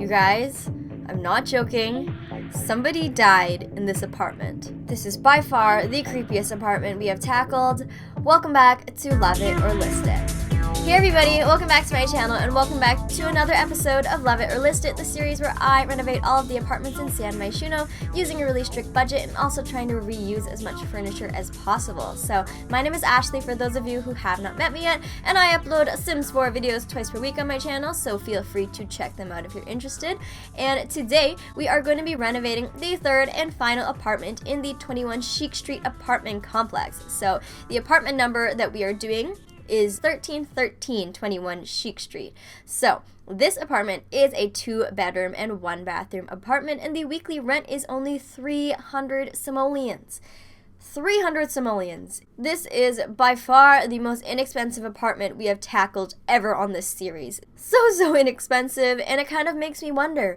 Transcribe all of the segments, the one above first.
You guys, I'm not joking. Somebody died in this apartment. This is by far the creepiest apartment we have tackled. Welcome back to Love It or List It. Hey everybody, welcome back to my channel and welcome back to another episode of Love It or List It, the series where I renovate all of the apartments in San Myshuno using a really strict budget and also trying to reuse as much furniture as possible. So my name is Ashley for those of you who have not met me yet, and I upload Sims 4 videos twice per week on my channel, so feel free to check them out if you're interested. And today we are going to be renovating the third and final apartment in the 21 Chic Street apartment complex. So the apartment number that we are doing is 131321 Chic Street. So this apartment is a 2-bedroom and 1-bathroom apartment, and the weekly rent is only 300 simoleons. 300 simoleons. This is by far the most inexpensive apartment we have tackled ever on this series. So inexpensive, and it kind of makes me wonder,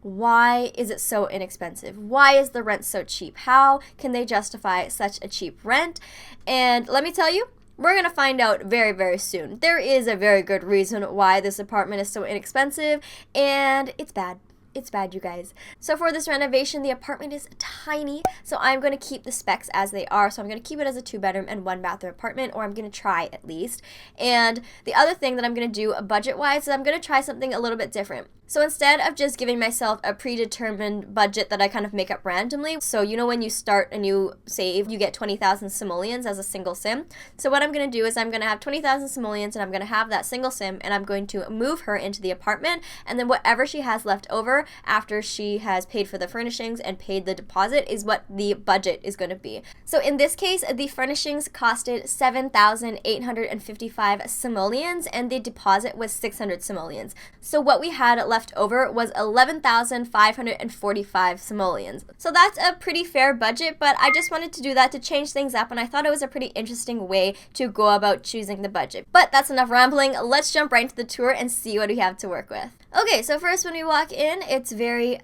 why is it so inexpensive? Why is the rent so cheap? How can they justify such a cheap rent? And let me tell you, we're going to find out very soon. There is a very good reason why this apartment is so inexpensive, and it's bad. It's bad, you guys. So for this renovation, the apartment is tiny, so I'm going to keep the specs as they are. So I'm going to keep it as a 2-bedroom and 1-bathroom apartment, or I'm going to try at least. And the other thing that I'm going to do budget-wise is I'm going to try something a little bit different. So instead of just giving myself a predetermined budget that I kind of make up randomly, so you know when you start a new save, you get 20,000 simoleons as a single sim. So what I'm going to do is I'm going to have 20,000 simoleons, and I'm going to have that single sim, and I'm going to move her into the apartment, and then whatever she has left over after she has paid for the furnishings and paid the deposit is what the budget is going to be. So in this case, the furnishings costed 7,855 simoleons, and the deposit was 600 simoleons. So what we had left over was 11,545 simoleons. So that's a pretty fair budget, but I just wanted to do that to change things up, and I thought it was a pretty interesting way to go about choosing the budget. But that's enough rambling. Let's jump right into the tour and see what we have to work with. Okay, so first when we walk in, it's very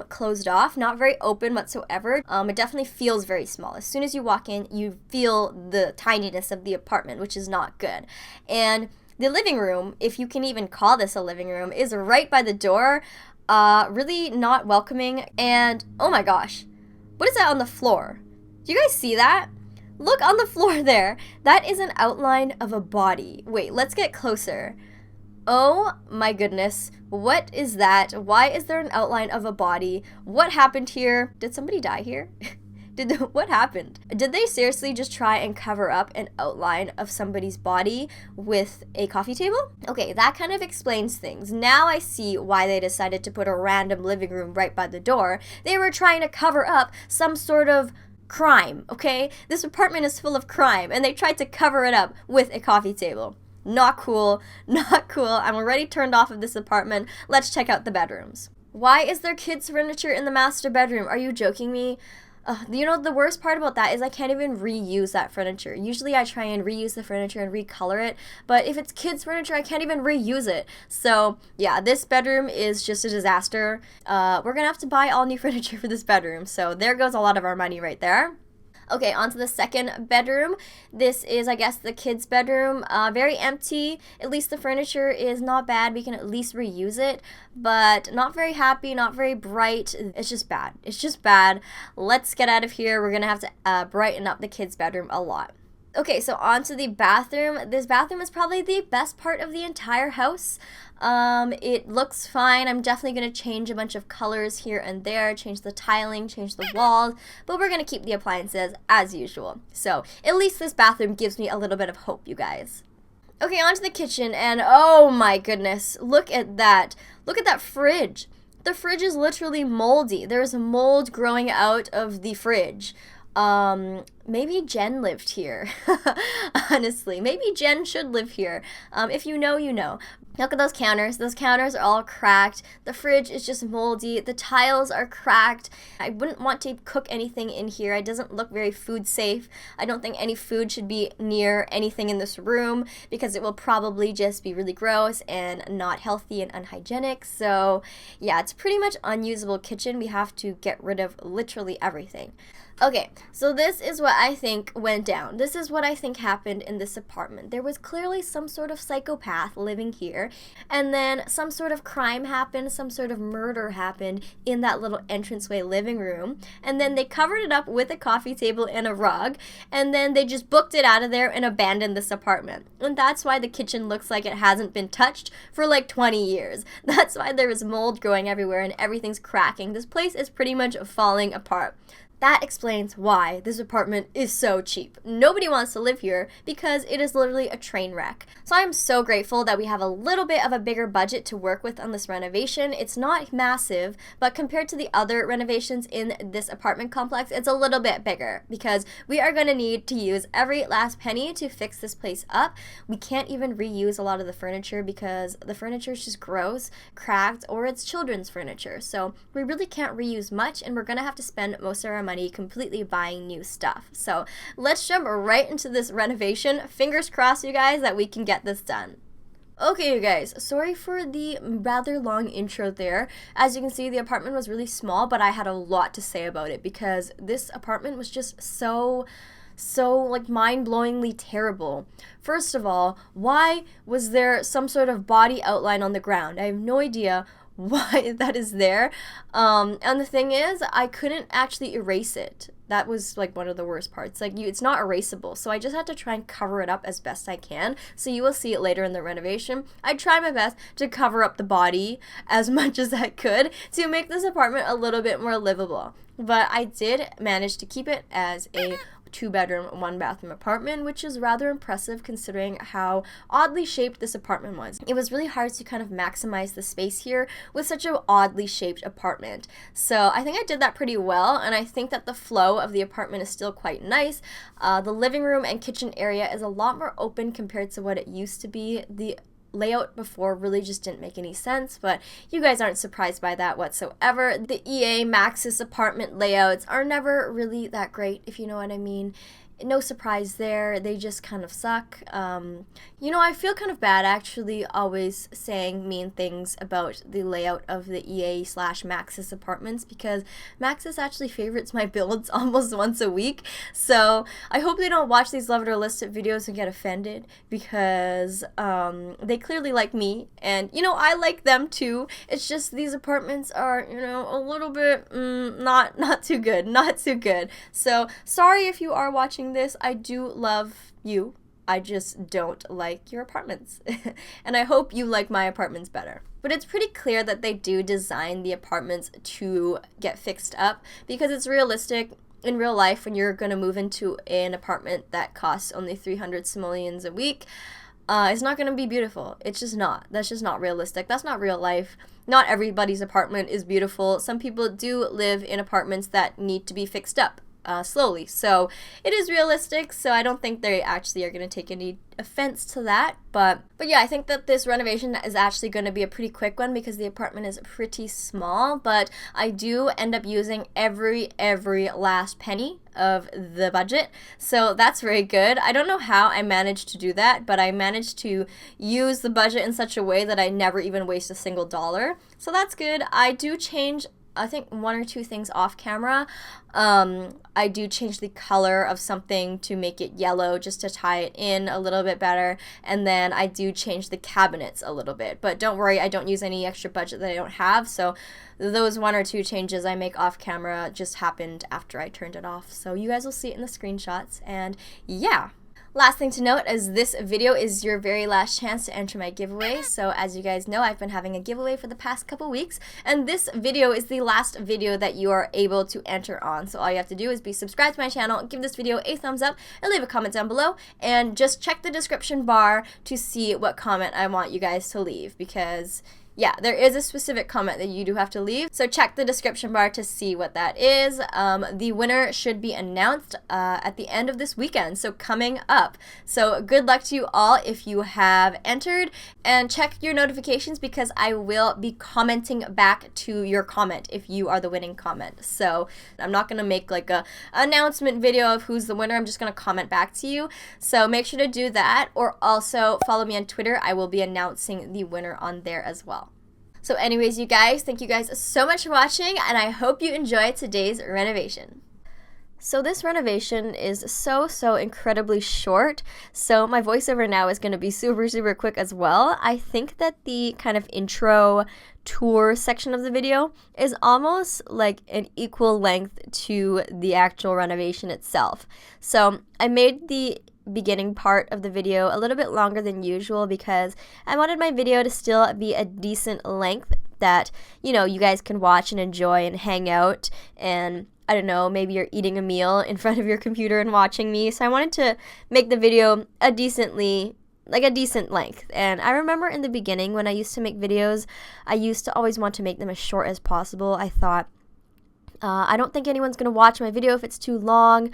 closed off, not very open whatsoever. It definitely feels very small. As soon as you walk in, you feel the tininess of the apartment, which is not good. And the living room, if you can even call this a living room, is right by the door. Really not welcoming. And oh my gosh, what is that on the floor? Do you guys see that? Look on the floor there. That is an outline of a body. Wait, let's get closer. Oh my goodness, what is that? Why is there an outline of a body? What happened here? Did somebody die here? What happened? Did they seriously just try and cover up an outline of somebody's body with a coffee table? Okay, that kind of explains things. Now I see why they decided to put a random living room right by the door. They were trying to cover up some sort of crime, okay? This apartment is full of crime, and they tried to cover it up with a coffee table. Not cool, not cool. I'm already turned off of this apartment. Let's check out the bedrooms. Why is there kids' furniture in the master bedroom? Are you joking me? You know, the worst part about that is I can't even reuse that furniture. Usually I try and reuse the furniture and recolor it, but if it's kids' furniture, I can't even reuse it. So yeah, this bedroom is just a disaster. We're gonna have to buy all new furniture for this bedroom, so there goes a lot of our money right there. Okay, on to the second bedroom. This is, I guess, the kids' bedroom. Very empty. At least the furniture is not bad. We can at least reuse it, but not very happy, not very bright. It's just bad. It's just bad. Let's get out of here. We're gonna have to brighten up the kids' bedroom a lot. Okay, so on to the bathroom. This bathroom is probably the best part of the entire house. It looks fine. I'm definitely going to change a bunch of colors here and there, change the tiling, change the walls, but we're going to keep the appliances as usual. So at least this bathroom gives me a little bit of hope, you guys. Okay, on to the kitchen, and oh my goodness, look at that. Look at that fridge. The fridge is literally moldy. There's mold growing out of the fridge. Maybe Jen lived here. Honestly, maybe Jen should live here. If you know, you know. Look at those counters. Those counters are all cracked. The fridge is just moldy. The tiles are cracked. I wouldn't want to cook anything in here. It doesn't look very food safe. I don't think any food should be near anything in this room because it will probably just be really gross and not healthy and unhygienic. So yeah, it's pretty much unusable kitchen. We have to get rid of literally everything. Okay, so this is what I think went down. This is what I think happened in this apartment. There was clearly some sort of psychopath living here, and then some sort of crime happened, some sort of murder happened in that little entranceway living room, and then they covered it up with a coffee table and a rug, and then they just booked it out of there and abandoned this apartment. And that's why the kitchen looks like it hasn't been touched for like 20 years. That's why there is mold growing everywhere and everything's cracking. This place is pretty much falling apart. That explains why this apartment is so cheap. Nobody wants to live here because it is literally a train wreck. So I'm so grateful that we have a little bit of a bigger budget to work with on this renovation. It's not massive, but compared to the other renovations in this apartment complex, it's a little bit bigger because we are going to need to use every last penny to fix this place up. We can't even reuse a lot of the furniture because the furniture is just gross, cracked, or it's children's furniture. So we really can't reuse much, and we're going to have to spend most of our money completely buying new stuff. So let's jump right into this renovation. Fingers crossed, you guys, that we can get this done. Okay, you guys, sorry for the rather long intro there. As you can see, the apartment was really small, but I had a lot to say about it because this apartment was just so like mind-blowingly terrible. First of all, why was there some sort of body outline on the ground? I have no idea why that is there. And the thing is, I couldn't actually erase it. That was like one of the worst parts. Like, it's not erasable, so I just had to try and cover it up as best I can. So you will see it later in the renovation. I tried my best to cover up the body as much as I could to make this apartment a little bit more livable. But I did manage to keep it as a 2-bedroom, 1-bathroom apartment, which is rather impressive considering how oddly shaped this apartment was. It was really hard to kind of maximize the space here with such an oddly shaped apartment. So I think I did that pretty well, and I think that the flow of the apartment is still quite nice. The living room and kitchen area is a lot more open compared to what it used to be. The layout before really just didn't make any sense, but you guys aren't surprised by that whatsoever. The EA Maxis apartment layouts are never really that great, if you know what I mean. No surprise there, they just kind of suck. You know, I feel kind of bad actually always saying mean things about the layout of the EA/Maxis apartments because Maxis actually favorites my builds almost once a week. So I hope they don't watch these Love It or List It videos and get offended because they clearly like me, and you know, I like them too. It's just these apartments are, you know, a little bit not too good. So sorry if you are watching this. I do love you. I just don't like your apartments. And I hope you like my apartments better. But it's pretty clear that they do design the apartments to get fixed up because it's realistic. In real life, when you're going to move into an apartment that costs only 300 simoleons a week, it's not going to be beautiful. It's just not. That's just not realistic. That's not real life. Not everybody's apartment is beautiful. Some people do live in apartments that need to be fixed up slowly. So it is realistic, so I don't think they actually are going to take any offense to that. But yeah, I think that this renovation is actually going to be a pretty quick one because the apartment is pretty small, but I do end up using every last penny of the budget. So that's very good. I don't know how I managed to do that, but I managed to use the budget in such a way that I never even waste a single dollar. So that's good. I do change I think 1 or 2 things off camera. I do change the color of something to make it yellow just to tie it in a little bit better, and then I do change the cabinets a little bit, but don't worry, I don't use any extra budget that I don't have, so those 1 or 2 changes I make off camera just happened after I turned it off, so you guys will see it in the screenshots, and yeah. Last thing to note is this video is your very last chance to enter my giveaway. So as you guys know, I've been having a giveaway for the past couple weeks, and this video is the last video that you are able to enter on. So all you have to do is be subscribed to my channel, give this video a thumbs up, and leave a comment down below, and just check the description bar to see what comment I want you guys to leave, because yeah, there is a specific comment that you do have to leave, so check the description bar to see what that is. The winner should be announced at the end of this weekend, so coming up. So good luck to you all if you have entered, and check your notifications because I will be commenting back to your comment if you are the winning comment. So I'm not going to make like a announcement video of who's the winner, I'm just going to comment back to you. So make sure to do that, or also follow me on Twitter. I will be announcing the winner on there as well. So anyways, you guys, thank you guys so much for watching, and I hope you enjoyed today's renovation. So this renovation is so incredibly short, so my voiceover now is going to be super quick as well. I think that the kind of intro tour section of the video is almost like an equal length to the actual renovation itself. So I made the beginning part of the video a little bit longer than usual because I wanted my video to still be a decent length that, you know, you guys can watch and enjoy and hang out, and I don't know, maybe you're eating a meal in front of your computer and watching me. So I wanted to make the video a decent length. And I remember in the beginning when I used to make videos, I used to always want to make them as short as possible. I thought, I don't think anyone's going to watch my video if it's too long.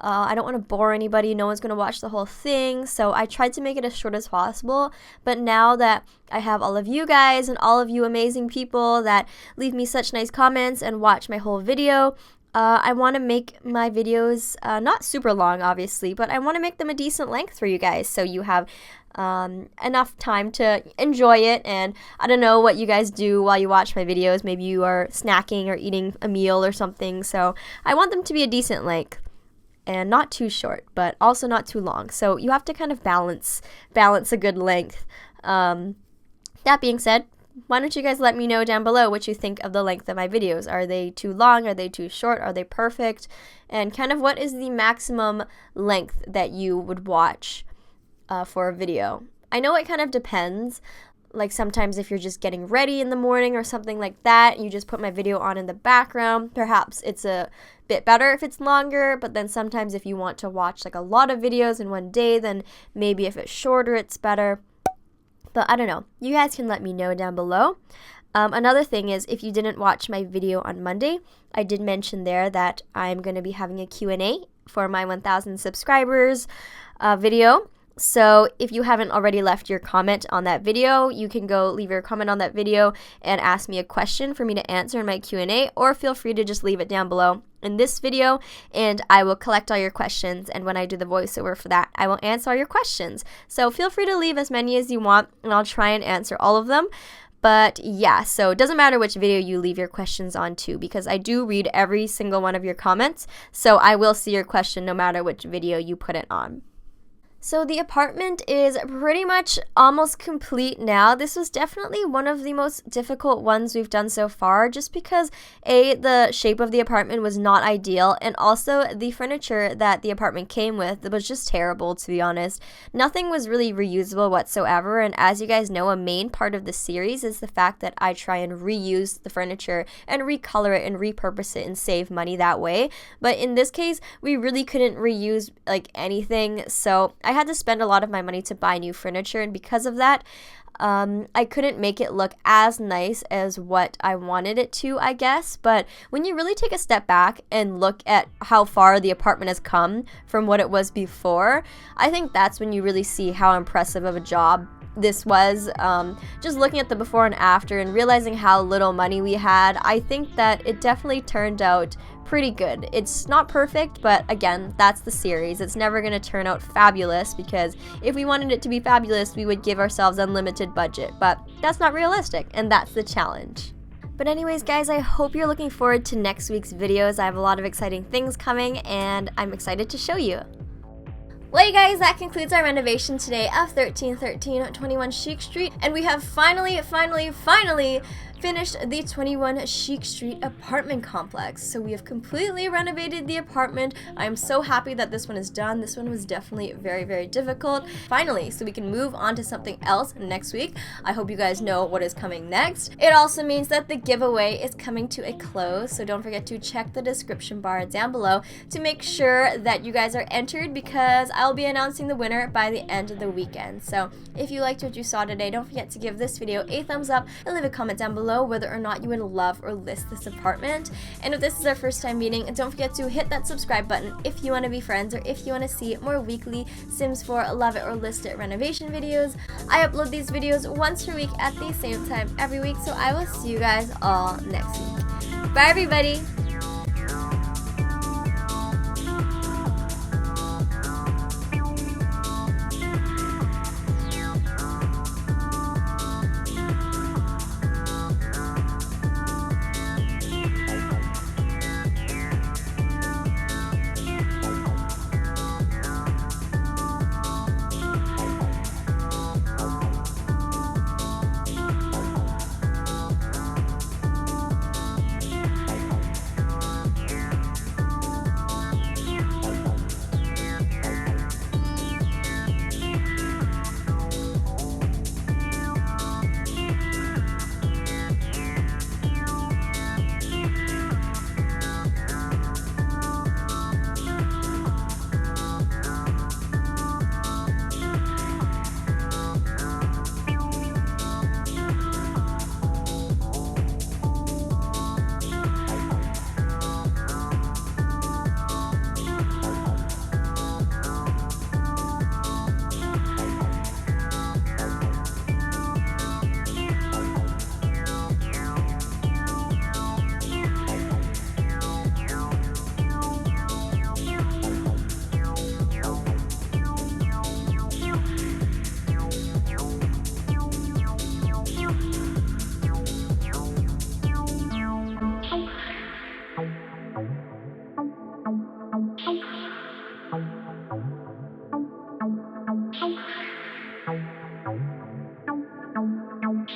I don't want to bore anybody. No one's going to watch the whole thing. So I tried to make it as short as possible. But now that I have all of you guys and all of you amazing people that leave me such nice comments and watch my whole video, I want to make my videos not super long, obviously, but I want to make them a decent length for you guys so you have enough time to enjoy it. And I don't know what you guys do while you watch my videos. Maybe you are snacking or eating a meal or something. So I want them to be a decent length and not too short, but also not too long. So you have to kind of balance a good length. That being said, why don't you guys let me know down below what you think of the length of my videos? Are they too long? Are they too short? Are they perfect? And kind of what is the maximum length that you would watch for a video? I know it kind of depends. Like sometimes if you're just getting ready in the morning or something like that, you just put my video on in the background. Perhaps it's a bit better if it's longer, but then sometimes if you want to watch like a lot of videos in one day, then maybe if it's shorter, it's better. But I don't know. You guys can let me know down below. Another thing is, if you didn't watch my video on Monday, I did mention there that I'm going to be having a Q&A for my 1,000 subscribers video. So if you haven't already left your comment on that video, you can go leave your comment on that video and ask me a question for me to answer in my Q&A, or feel free to just leave it down below in this video and I will collect all your questions, and when I do the voiceover for that, I will answer all your questions. So feel free to leave as many as you want and I'll try and answer all of them. But yeah, so it doesn't matter which video you leave your questions on to, because I do read every single one of your comments, so I will see your question no matter which video you put it on. So the apartment is pretty much almost complete now. This was definitely one of the most difficult ones we've done so far, just because the shape of the apartment was not ideal, and also the furniture that the apartment came with was just terrible, to be honest. Nothing was really reusable whatsoever, and as you guys know, a main part of the series is the fact that I try and reuse the furniture and recolor it and repurpose it and save money that way. But in this case, we really couldn't reuse like anything, so I had to spend a lot of my money to buy new furniture, and because of that, I couldn't make it look as nice as what I wanted it to, I guess. But when you really take a step back and look at how far the apartment has come from what it was before, I think that's when you really see how impressive of a job this was. Just looking at the before and after and realizing how little money we had, I think that it definitely turned out pretty good. It's not perfect, but again, that's the series. It's never going to turn out fabulous, because if we wanted it to be fabulous, we would give ourselves unlimited budget, but that's not realistic, and that's the challenge. But anyways, guys, I hope you're looking forward to next week's videos. I have a lot of exciting things coming, and I'm excited to show you. Well, you guys, that concludes our renovation today of 1313 21 Chic Street, and we have finally finished the 21 Chic Street apartment complex. So we have completely renovated the apartment. I am so happy that this one is done. This one was definitely very difficult. Finally, so we can move on to something else next week. I hope you guys know what is coming next. It also means that the giveaway is coming to a close, so don't forget to check the description bar down below to make sure that you guys are entered, because I'll be announcing the winner by the end of the weekend. So if you liked what you saw today, don't forget to give this video a thumbs up and leave a comment down below whether or not you would love or list this apartment. And if this is our first time meeting, don't forget to hit that subscribe button if you want to be friends, or if you want to see more weekly Sims 4 Love It or List It renovation videos. I upload these videos once per week at the same time every week, so I will see you guys all next week. Bye everybody!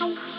Bye.